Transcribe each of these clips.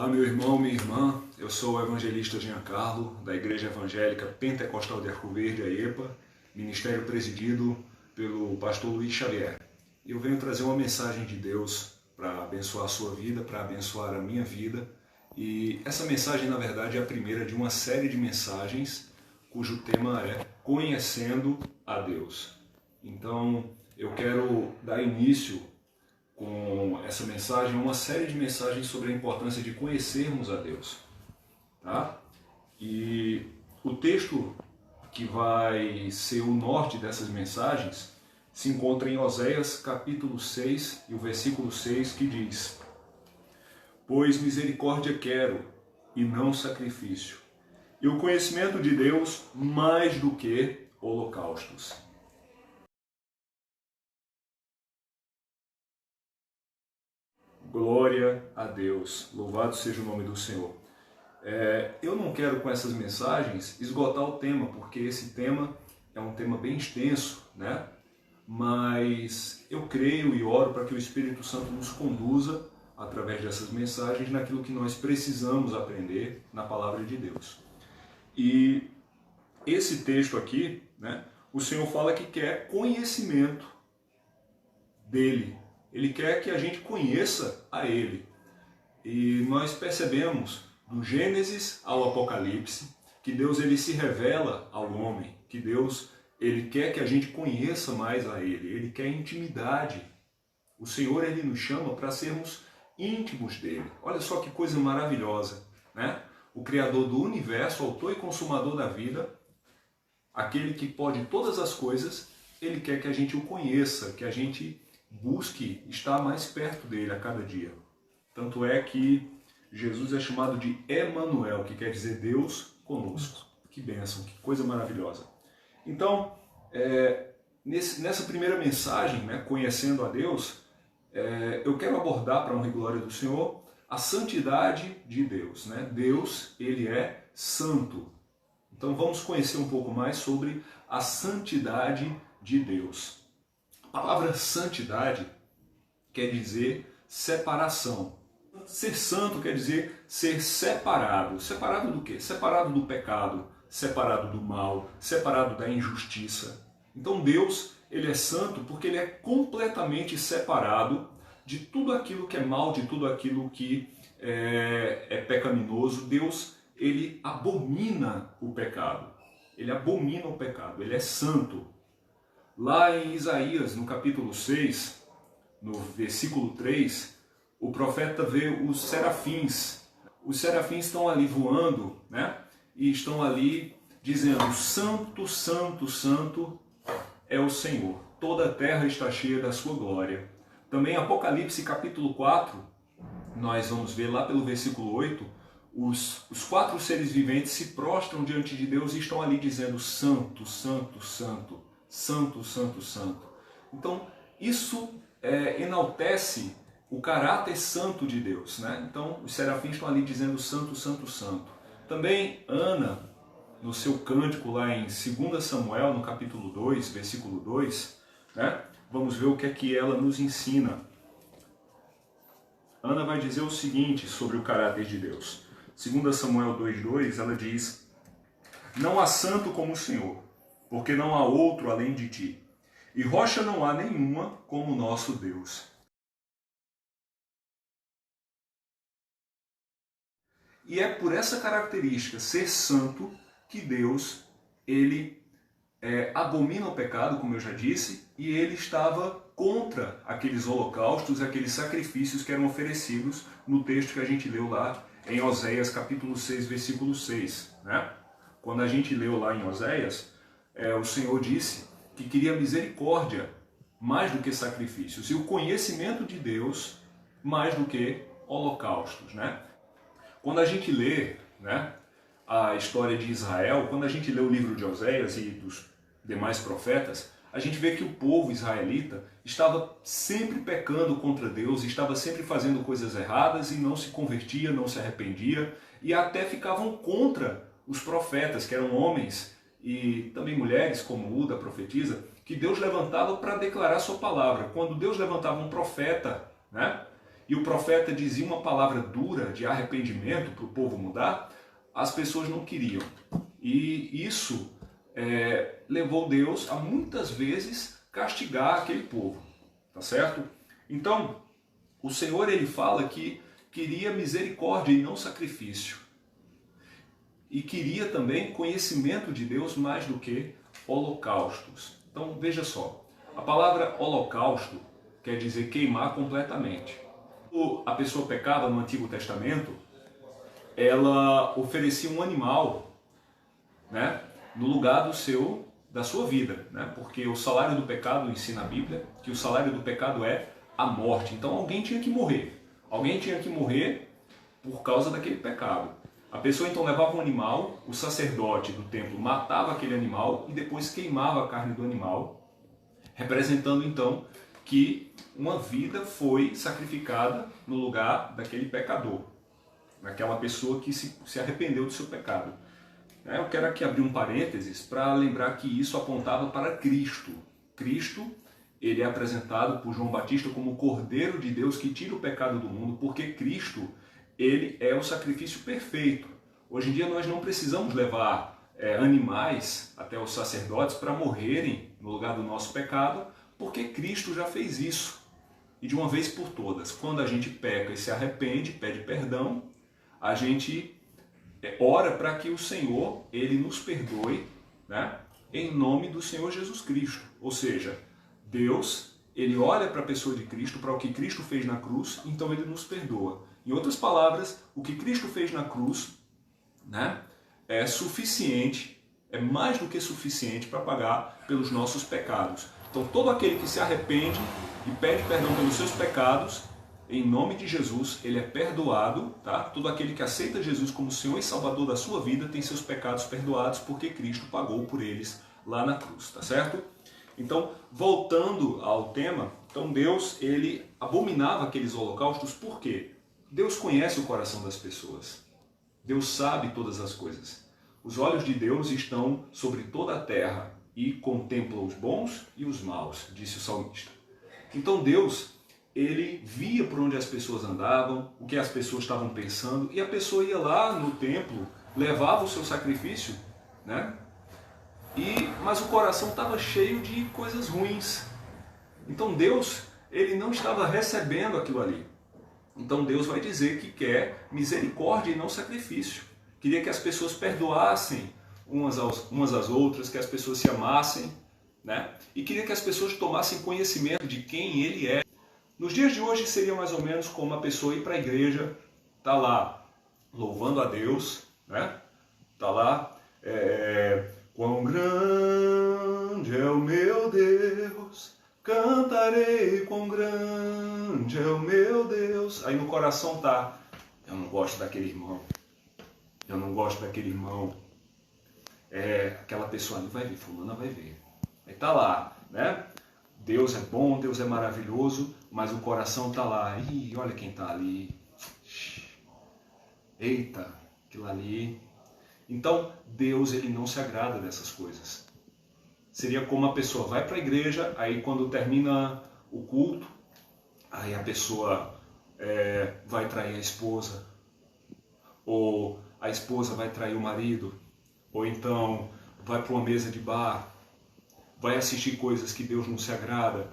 Olá, meu irmão, minha irmã. Eu sou o evangelista Giancarlo, da Igreja Evangélica Pentecostal de Arco Verde, AEPA, ministério presidido pelo pastor Luiz Xavier. Eu venho trazer uma mensagem de Deus para abençoar a sua vida, para abençoar a minha vida. E essa mensagem, na verdade, é a primeira de uma série de mensagens cujo tema é Conhecendo a Deus. Então, eu quero dar início com essa mensagem, uma série de mensagens sobre a importância de conhecermos a Deus. Tá? E o texto que vai ser o norte dessas mensagens se encontra em Oséias capítulo 6 e o versículo 6, que diz: Pois misericórdia quero e não sacrifício, e o conhecimento de Deus mais do que holocaustos. Glória a Deus, louvado seja o nome do Senhor. Eu não quero com essas mensagens esgotar o tema, porque esse tema é um tema bem extenso, né? Mas eu creio e oro para que o Espírito Santo nos conduza, através dessas mensagens, naquilo que nós precisamos aprender na Palavra de Deus. E esse texto aqui, né, o Senhor fala que quer conhecimento dele. Ele quer que a gente conheça a Ele. E nós percebemos, do Gênesis ao Apocalipse, que Deus ele se revela ao homem, que Deus ele quer que a gente conheça mais a Ele, Ele quer intimidade. O Senhor ele nos chama para sermos íntimos dEle. Olha só que coisa maravilhosa, né? O Criador do universo, autor e consumador da vida, aquele que pode todas as coisas, Ele quer que a gente o conheça, que a gente busque estar mais perto dele a cada dia. Tanto é que Jesus é chamado de Emanuel, que quer dizer Deus conosco. Que bênção, que coisa maravilhosa. Então, nessa primeira mensagem, né, conhecendo a Deus, eu quero abordar, para a honra e glória do Senhor, a santidade de Deus. Né? Deus, ele é santo. Então vamos conhecer um pouco mais sobre a santidade de Deus. A palavra santidade quer dizer separação. Ser santo quer dizer ser separado. Separado do quê? Separado do pecado, separado do mal, separado da injustiça. Então Deus, ele é santo porque ele é completamente separado de tudo aquilo que é mal, de tudo aquilo que é pecaminoso. Deus, ele abomina o pecado. Ele abomina o pecado, ele é santo. Lá em Isaías, no capítulo 6, no versículo 3, o profeta vê os serafins. Os serafins estão ali voando, né? E estão ali dizendo: Santo, Santo, Santo é o Senhor. Toda a terra está cheia da sua glória. Também Apocalipse capítulo 4, nós vamos ver lá pelo versículo 8, os quatro seres viventes se prostram diante de Deus e estão ali dizendo: Santo, Santo, Santo. Santo, Santo, Santo. Então, isso enaltece o caráter santo de Deus. Né? Então, os serafins estão ali dizendo Santo, Santo, Santo. Também Ana, no seu cântico lá em 2 Samuel, no capítulo 2, versículo 2, né? Vamos ver o que é que ela nos ensina. Ana vai dizer o seguinte sobre o caráter de Deus. 2 Samuel 2,2, ela diz: Não há santo como o Senhor, porque não há outro além de ti, e rocha não há nenhuma como o nosso Deus. E é por essa característica, ser santo, que Deus, ele abomina o pecado, como eu já disse, e ele estava contra aqueles holocaustos, aqueles sacrifícios que eram oferecidos no texto que a gente leu lá em Oséias capítulo 6, versículo 6. Né? Quando a gente leu lá em Oséias, o Senhor disse que queria misericórdia mais do que sacrifícios e o conhecimento de Deus mais do que holocaustos. Né? Quando a gente lê, né, a história de Israel, quando a gente lê o livro de Oséias e dos demais profetas, a gente vê que o povo israelita estava sempre pecando contra Deus, estava sempre fazendo coisas erradas e não se convertia, não se arrependia e até ficavam contra os profetas, que eram homens e também mulheres, como Uda, a profetisa, que Deus levantava para declarar sua palavra. Quando Deus levantava um profeta, né, e o profeta dizia uma palavra dura de arrependimento para o povo mudar, as pessoas não queriam. E isso levou Deus a muitas vezes castigar aquele povo, tá certo? Então, o Senhor ele fala que queria misericórdia e não sacrifício. E queria também conhecimento de Deus mais do que holocaustos. Então, veja só, a palavra holocausto quer dizer queimar completamente. A pessoa pecava no Antigo Testamento, ela oferecia um animal, né, no lugar da sua vida, né, porque o salário do pecado, ensina a Bíblia, que o salário do pecado é a morte. Então alguém tinha que morrer. Alguém tinha que morrer por causa daquele pecado. A pessoa então levava um animal, o sacerdote do templo matava aquele animal e depois queimava a carne do animal, representando então que uma vida foi sacrificada no lugar daquele pecador, daquela pessoa que se arrependeu do seu pecado. Eu quero aqui abrir um parênteses para lembrar que isso apontava para Cristo. Cristo, ele é apresentado por João Batista como o Cordeiro de Deus que tira o pecado do mundo, porque Cristo, ele é o sacrifício perfeito. Hoje em dia nós não precisamos levar animais até os sacerdotes para morrerem no lugar do nosso pecado, porque Cristo já fez isso. E de uma vez por todas, quando a gente peca e se arrepende, pede perdão, a gente ora para que o Senhor ele nos perdoe, né, em nome do Senhor Jesus Cristo. Ou seja, Deus ele olha para a pessoa de Cristo, para o que Cristo fez na cruz, então ele nos perdoa. Em outras palavras, o que Cristo fez na cruz, né, é suficiente, é mais do que suficiente para pagar pelos nossos pecados. Então todo aquele que se arrepende e pede perdão pelos seus pecados, em nome de Jesus, ele é perdoado, tá? Todo aquele que aceita Jesus como Senhor e Salvador da sua vida tem seus pecados perdoados porque Cristo pagou por eles lá na cruz, tá certo? Então, voltando ao tema, então Deus, ele abominava aqueles holocaustos, por quê? Deus conhece o coração das pessoas. Deus sabe todas as coisas. Os olhos de Deus estão sobre toda a terra e contemplam os bons e os maus, disse o salmista. Então Deus, ele via por onde as pessoas andavam, o que as pessoas estavam pensando, e a pessoa ia lá no templo, levava o seu sacrifício, né? Mas o coração estava cheio de coisas ruins. Então Deus, ele não estava recebendo aquilo ali. Então Deus vai dizer que quer misericórdia e não sacrifício. Queria que as pessoas perdoassem umas às outras, que as pessoas se amassem, né? E queria que as pessoas tomassem conhecimento de quem ele é. Nos dias de hoje seria mais ou menos como uma pessoa ir para a igreja, tá lá louvando a Deus, né? Tá lá, quão grande é o meu Deus, cantarei quão grande é o meu Deus. Aí no coração tá, eu não gosto daquele irmão, eu não gosto daquele irmão. Aquela pessoa ali vai ver, fulana vai ver. Aí tá lá, né? Deus é bom, Deus é maravilhoso, mas o coração tá lá. Ih, olha quem tá ali. Eita, aquilo ali. Então, Deus ele não se agrada dessas coisas. Seria como a pessoa vai para a igreja, aí quando termina o culto, aí a pessoa vai trair a esposa, ou a esposa vai trair o marido, ou então vai para uma mesa de bar, vai assistir coisas que Deus não se agrada,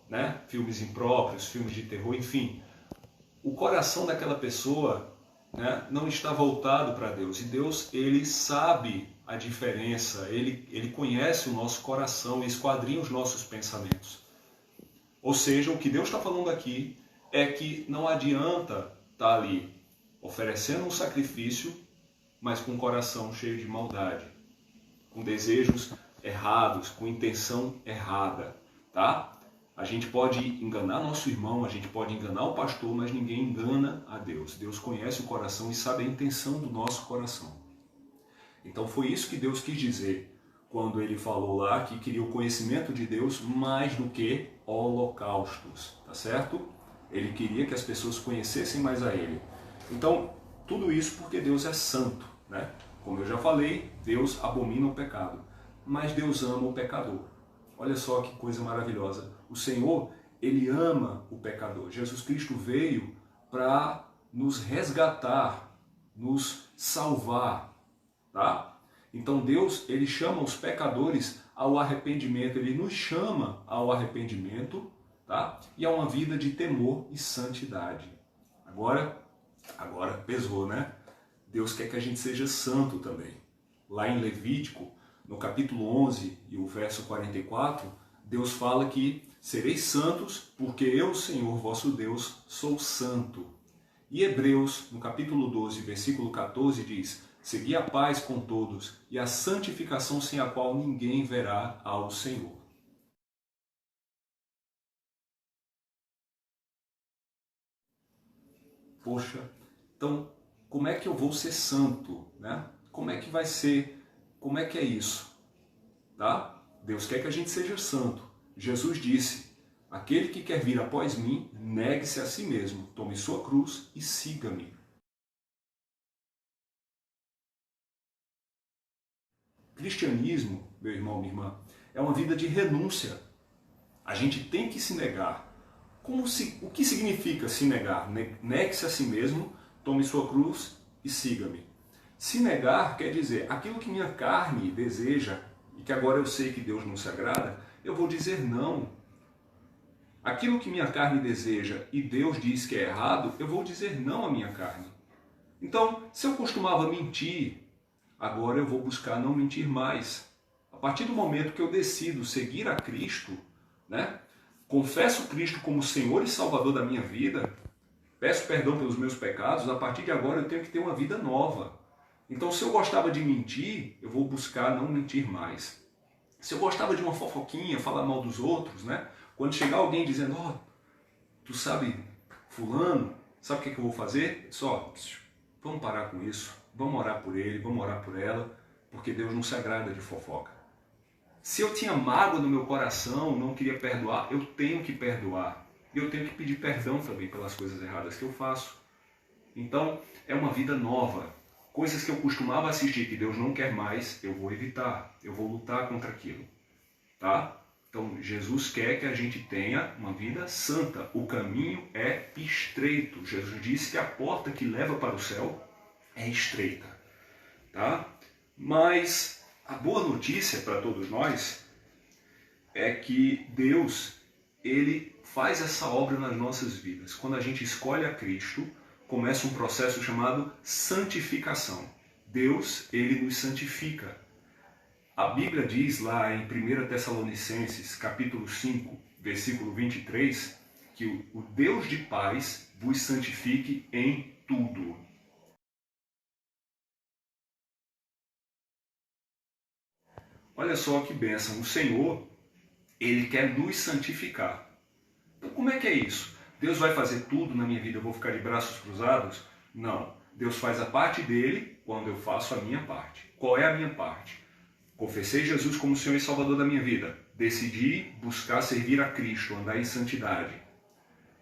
né? Filmes impróprios, filmes de terror, enfim. O coração daquela pessoa, né, não está voltado para Deus. E Deus, ele sabe a diferença, ele conhece o nosso coração e esquadrinha os nossos pensamentos. Ou seja, o que Deus está falando aqui é que não adianta estar ali oferecendo um sacrifício, mas com o coração cheio de maldade, com desejos errados, com intenção errada, tá? A gente pode enganar nosso irmão, a gente pode enganar o pastor, mas ninguém engana a Deus. Deus conhece o coração e sabe a intenção do nosso coração. Então foi isso que Deus quis dizer quando ele falou lá que queria o conhecimento de Deus mais do que holocaustos, tá certo? Ele queria que as pessoas conhecessem mais a ele. Então, tudo isso porque Deus é santo, né? Como eu já falei, Deus abomina o pecado, mas Deus ama o pecador. Olha só que coisa maravilhosa. O Senhor, ele ama o pecador. Jesus Cristo veio para nos resgatar, nos salvar, tá? Então Deus, ele chama os pecadores ao arrependimento, ele nos chama ao arrependimento, tá? E a uma vida de temor e santidade. Agora pesou, né? Deus quer que a gente seja santo também. Lá em Levítico, no capítulo 11 e o verso 44, Deus fala que sereis santos, porque eu, Senhor, vosso Deus, sou santo. E Hebreus, no capítulo 12, versículo 14, diz: segui a paz com todos e a santificação sem a qual ninguém verá ao Senhor. Poxa, então como é que eu vou ser santo, né? Como é que vai ser? Como é que é isso? Tá? Deus quer que a gente seja santo. Jesus disse: aquele que quer vir após mim, negue-se a si mesmo, tome sua cruz e siga-me. Cristianismo, meu irmão, minha irmã, é uma vida de renúncia. A gente tem que se negar. O que significa se negar? Negue-se a si mesmo, tome sua cruz e siga-me. Se negar quer dizer, aquilo que minha carne deseja, e que agora eu sei que Deus não se agrada, eu vou dizer não. Aquilo que minha carne deseja e Deus diz que é errado, eu vou dizer não à minha carne. Então, se eu costumava mentir, agora eu vou buscar não mentir mais. A partir do momento que eu decido seguir a Cristo, né? Confesso Cristo como Senhor e Salvador da minha vida, peço perdão pelos meus pecados, a partir de agora eu tenho que ter uma vida nova. Então, se eu gostava de mentir, eu vou buscar não mentir mais. Se eu gostava de uma fofoquinha, falar mal dos outros, né? Quando chegar alguém dizendo, ó, tu sabe, fulano, sabe o que eu vou fazer? Só, vamos parar com isso, vamos orar por ele, vamos orar por ela, porque Deus não se agrada de fofoca. Se eu tinha mágoa no meu coração, não queria perdoar, eu tenho que perdoar. E eu tenho que pedir perdão também pelas coisas erradas que eu faço. Então, é uma vida nova. Coisas que eu costumava assistir que Deus não quer mais, eu vou evitar. Eu vou lutar contra aquilo. Tá? Então, Jesus quer que a gente tenha uma vida santa. O caminho é estreito. Jesus disse que a porta que leva para o céu é estreita. Tá? Mas a boa notícia para todos nós é que Deus, ele faz essa obra nas nossas vidas. Quando a gente escolhe a Cristo, começa um processo chamado santificação. Deus, ele nos santifica. A Bíblia diz lá em 1 Tessalonicenses, capítulo 5, versículo 23, que o Deus de paz vos santifique em tudo. Olha só que bênção, o Senhor, ele quer nos santificar. Então como é que é isso? Deus vai fazer tudo na minha vida, eu vou ficar de braços cruzados? Não. Deus faz a parte dele quando eu faço a minha parte. Qual é a minha parte? Confessei Jesus como Senhor e Salvador da minha vida. Decidi buscar servir a Cristo, andar em santidade.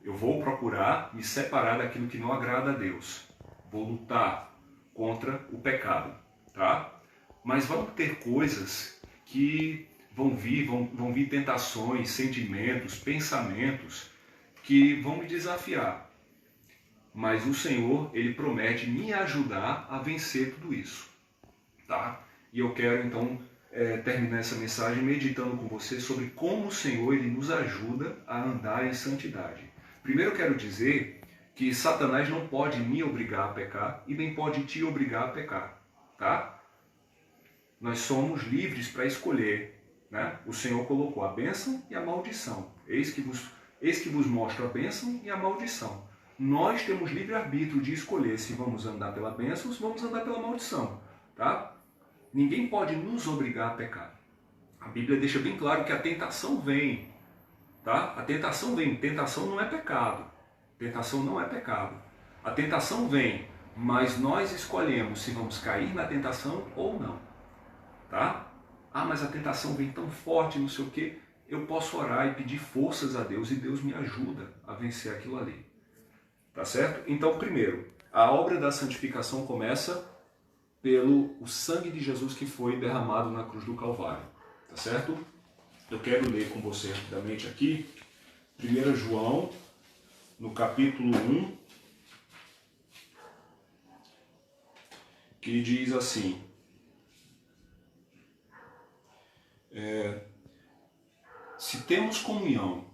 Eu vou procurar me separar daquilo que não agrada a Deus. Vou lutar contra o pecado, tá? Mas vão ter coisas que vão vir tentações, sentimentos, pensamentos que vão me desafiar. Mas o Senhor, ele promete me ajudar a vencer tudo isso, tá? E eu quero então terminar essa mensagem meditando com você sobre como o Senhor ele nos ajuda a andar em santidade. Primeiro eu quero dizer que Satanás não pode me obrigar a pecar e nem pode te obrigar a pecar, tá? Nós somos livres para escolher, né? O Senhor colocou a bênção e a maldição. Eis que vos mostro a bênção e a maldição. Nós temos livre-arbítrio de escolher se vamos andar pela bênção ou se vamos andar pela maldição, tá? Ninguém pode nos obrigar a pecar. A Bíblia deixa bem claro que a tentação vem, tá? A tentação vem. Tentação não é pecado. Tentação não é pecado. A tentação vem, mas nós escolhemos se vamos cair na tentação ou não, tá? Ah, mas a tentação vem tão forte, não sei o quê. Eu posso orar e pedir forças a Deus e Deus me ajuda a vencer aquilo ali. Tá certo? Então, primeiro, a obra da santificação começa pelo o sangue de Jesus que foi derramado na cruz do Calvário. Tá certo? Eu quero ler com você rapidamente aqui 1 João, no capítulo 1, que diz assim: se temos comunhão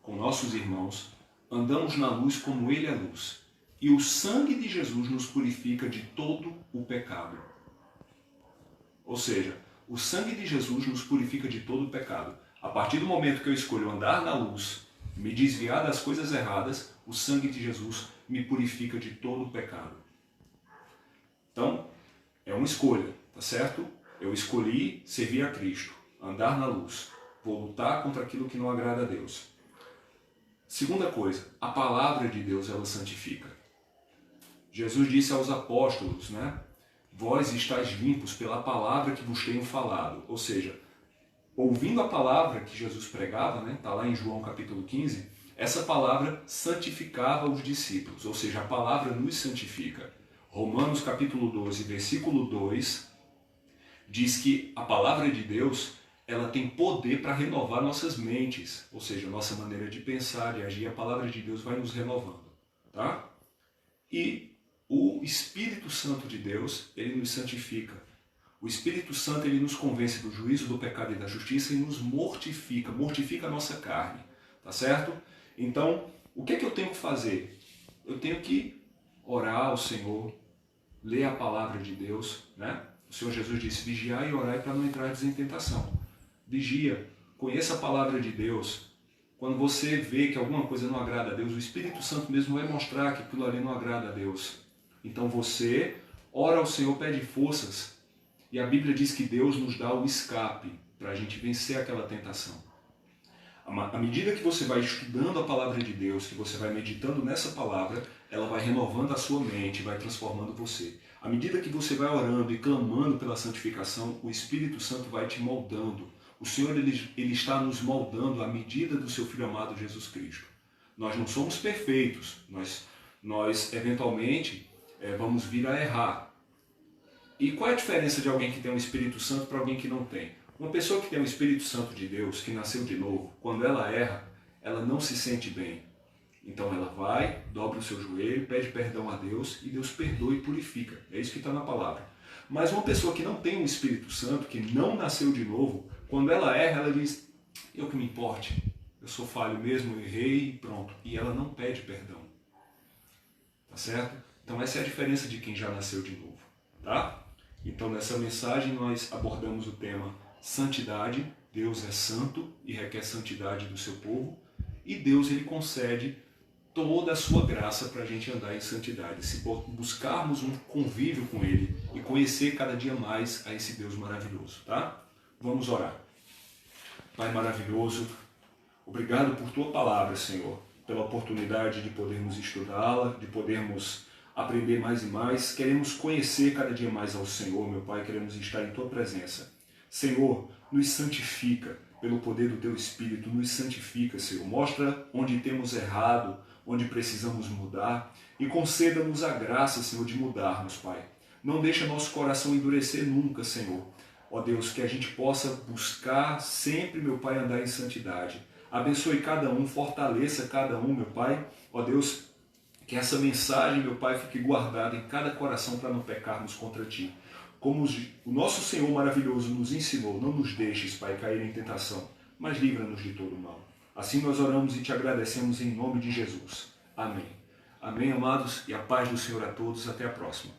com nossos irmãos, andamos na luz como Ele é luz, e o sangue de Jesus nos purifica de todo o pecado. Ou seja, o sangue de Jesus nos purifica de todo o pecado. A partir do momento que eu escolho andar na luz, me desviar das coisas erradas, o sangue de Jesus me purifica de todo o pecado. Então, é uma escolha, tá certo? Eu escolhi servir a Cristo, andar na luz, vou lutar contra aquilo que não agrada a Deus. Segunda coisa, a palavra de Deus, ela santifica. Jesus disse aos apóstolos, né? Vós estáis limpos pela palavra que vos tenho falado. Ou seja, ouvindo a palavra que Jesus pregava, né? Está lá em João capítulo 15, essa palavra santificava os discípulos, ou seja, a palavra nos santifica. Romanos capítulo 12, versículo 2, diz que a palavra de Deus, ela tem poder para renovar nossas mentes, ou seja, nossa maneira de pensar, de agir. A palavra de Deus vai nos renovando, tá? E o Espírito Santo de Deus, ele nos santifica. O Espírito Santo, ele nos convence do juízo, do pecado e da justiça e nos mortifica a nossa carne, tá certo? Então, o que é que eu tenho que fazer? Eu tenho que orar ao Senhor, ler a palavra de Deus, né? O Senhor Jesus disse, vigiai e orai para não entrardes em tentação. Vigia, conheça a palavra de Deus. Quando você vê que alguma coisa não agrada a Deus, o Espírito Santo mesmo vai mostrar que aquilo ali não agrada a Deus. Então você ora ao Senhor, pede forças, e a Bíblia diz que Deus nos dá o escape para a gente vencer aquela tentação. À medida que você vai estudando a palavra de Deus, que você vai meditando nessa palavra, ela vai renovando a sua mente, vai transformando você. À medida que você vai orando e clamando pela santificação, o Espírito Santo vai te moldando. O Senhor, ele está nos moldando à medida do seu Filho amado Jesus Cristo. Nós não somos perfeitos, nós eventualmente vamos vir a errar. E qual é a diferença de alguém que tem o Espírito Santo para alguém que não tem? Uma pessoa que tem o Espírito Santo de Deus, que nasceu de novo, quando ela erra, ela não se sente bem. Então ela vai, dobra o seu joelho, pede perdão a Deus e Deus perdoa e purifica. É isso que está na palavra. Mas uma pessoa que não tem o Espírito Santo, que não nasceu de novo, quando ela erra, ela diz, eu que me importe, eu sou falho mesmo, eu errei e pronto. E ela não pede perdão. Tá certo? Então essa é a diferença de quem já nasceu de novo. Tá? Então nessa mensagem nós abordamos o tema santidade. Deus é santo e requer santidade do seu povo. E Deus, ele concede toda a sua graça para a gente andar em santidade. Se buscarmos um convívio com Ele e conhecer cada dia mais a esse Deus maravilhoso. Tá? Vamos orar. Pai maravilhoso, obrigado por Tua palavra, Senhor. Pela oportunidade de podermos estudá-la, de podermos aprender mais e mais. Queremos conhecer cada dia mais ao Senhor, meu Pai. Queremos estar em Tua presença. Senhor, nos santifica pelo poder do Teu Espírito, nos santifica, Senhor. Mostra onde temos errado, onde precisamos mudar e conceda-nos a graça, Senhor, de mudarmos, Pai. Não deixa nosso coração endurecer nunca, Senhor. Ó Deus, que a gente possa buscar sempre, meu Pai, andar em santidade. Abençoe cada um, fortaleça cada um, meu Pai. Ó Deus, que essa mensagem, meu Pai, fique guardada em cada coração para não pecarmos contra Ti. Como o nosso Senhor maravilhoso nos ensinou, não nos deixes, Pai, cair em tentação, mas livra-nos de todo mal. Assim nós oramos e Te agradecemos em nome de Jesus. Amém. Amém, amados, e a paz do Senhor a todos. Até a próxima.